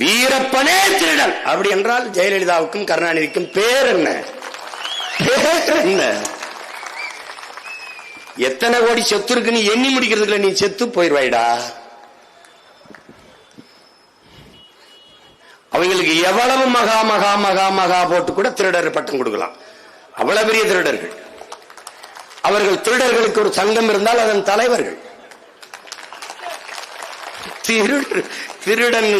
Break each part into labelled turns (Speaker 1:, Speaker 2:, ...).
Speaker 1: வீரப்பனே திருடன். அப்படி என்றால் ஜெயலலிதாவுக்கும் கருணாநிதிக்கும் பேர் என்ன? எத்தனை கோடி சொத்து இருக்குன்னு எண்ணி முடிக்கிறதுக்குள்ள நீ செத்து போயிருவாய்டா. அவங்களுக்கு எவ்வளவு மகா மகா மகா மகா போட்டு கூட திருடர் பட்டம் கொடுக்கலாம். அவ்வளவு பெரிய திருடர்கள். அவர்கள் திருடர்களுக்கு ஒரு சங்கம் இருந்தால் அதன் தலைவர்கள். திருடன்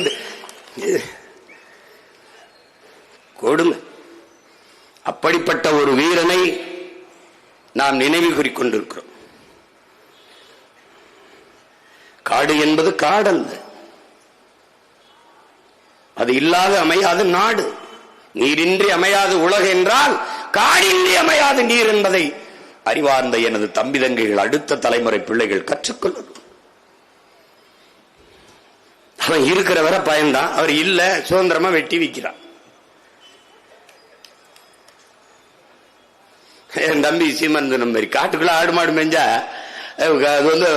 Speaker 1: கொடுமை. அப்படிப்பட்ட ஒரு வீரனை நாம் நினைவு கூறிக்கொண்டிருக்கிறோம். காடு என்பது காடல்ல, அது இல்லாத அமையாது நாடு. நீரின்றி அமையாது உலகு என்றால் காடின்றி அமையாது நீர் என்பதை அறிவார்ந்த எனது தம்பி தங்கைகள், அடுத்த தலைமுறை பிள்ளைகள் கற்றுக்கொள்ளணும். அவன் இருக்கிற வரை பயன்தான். அவர் இல்ல, சுதந்திரமா வெட்டி விற்கிறான். என் தம்பி சீமந்த நம்பி காட்டுக்குள்ள ஆடு மாடு மேஞ்சா அது வந்து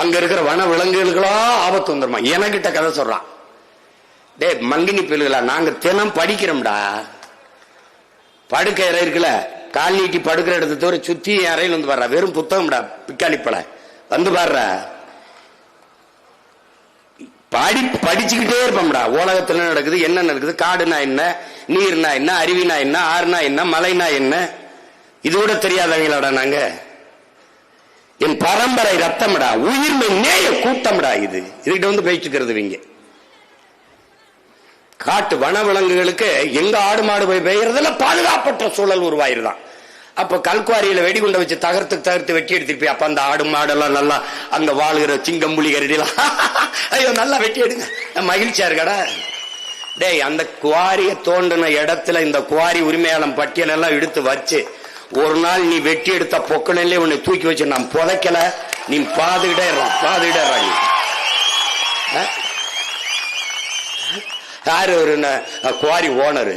Speaker 1: அங்க இருக்கிற வன விலங்குகளுக்கெல்லாம் ஆபத்து வந்துருமா. எனக்கிட்ட கதை சொல்றான். டே மங்கினி பிள்ளைகளா, நாங்க தினம் படிக்கிறோம்டா. படுக்க அறை இருக்குல்ல, கால் நீட்டி படுக்கிற இடத்தை தவிர சுத்தி அறையில் வந்து பாடுறா. வெறும் புத்தகம்டா, பிக்காளிப்பழ வந்து பாடுற. படிச்சுக்கிட்டே இருப்போம்டா. உலகத்துல நடக்குது, என்ன நடக்குது, காடுனா என்ன, நீர்னா என்ன, அருவினா என்ன, ஆறுனா என்ன, மலைனா என்ன, இதோட தெரியாதவங்களாடா நாங்க. என் பரம்பரை ரத்தம்டா, உயிர்மை நேய கூட்டம்டா. இதுகிட்ட வந்து பேசிக்கிறது இங்க. காட்டு வனவிலங்குகளுக்கு எங்க ஆடு மாடு போய் பெய்யறதுல பாதுகாப்பற்ற சூழல் உருவாயிருதான். அப்ப கல்குவாரியில வெடிகுண்ட வச்சு தகர்த்து வெட்டி எடுத்துருப்பி. அப்ப அந்த ஆடு மாடெல்லாம் நல்லா அங்க வாழ்கிற சிங்கம் புலி கரடிலாம் ஐயோ நல்லா வெட்டி எடுங்க, மகிழ்ச்சியா இருக்கடா. டேய், அந்த குவாரிய தோண்டின இடத்துல இந்த குவாரி உரிமையாளன் பட்டியல் எல்லாம் எடுத்து வச்சு ஒரு நாள் நீ வெட்டி எடுத்த பொக்கலே உன்னை தூக்கி வச்சு நான் புதைக்கல, நீ பாதுகிட்டே நீ. யாரு ஒரு குவாரி ஓனரு?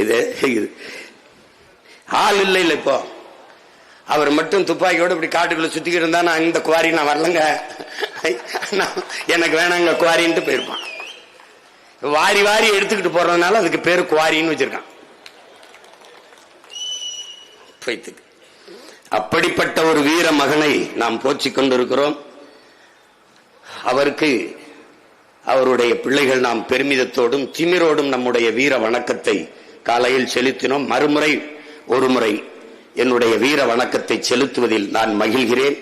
Speaker 1: இது ஆள் இல்லை இல்ல. இப்போ அவர் மட்டும் துப்பாக்கியோட இப்படி காட்டுக்குள்ள சுத்திக்கிட்டு இருந்தா நான் இந்த குவாரி நான் வரலங்க, எனக்கு வேணாங்க குவாரின்ட்டு போயிருப்பான். வாரி வாரி எடுத்துக்கிட்டு போறதுனால அதுக்கு பேரு குவாரின்னு வச்சிருக்கான். அப்படிப்பட்ட ஒரு வீர மகனை நாம் போற்றிக் கொண்டிருக்கிறோம். அவருக்கு அவருடைய பிள்ளைகள் நாம் பெருமிதத்தோடும் திமிரோடும் நம்முடைய வீர வணக்கத்தை காலையில் செலுத்தினோம். மறுமுறை ஒரு முறை என்னுடைய வீர வணக்கத்தை செலுத்துவதில் நான் மகிழ்கிறேன்.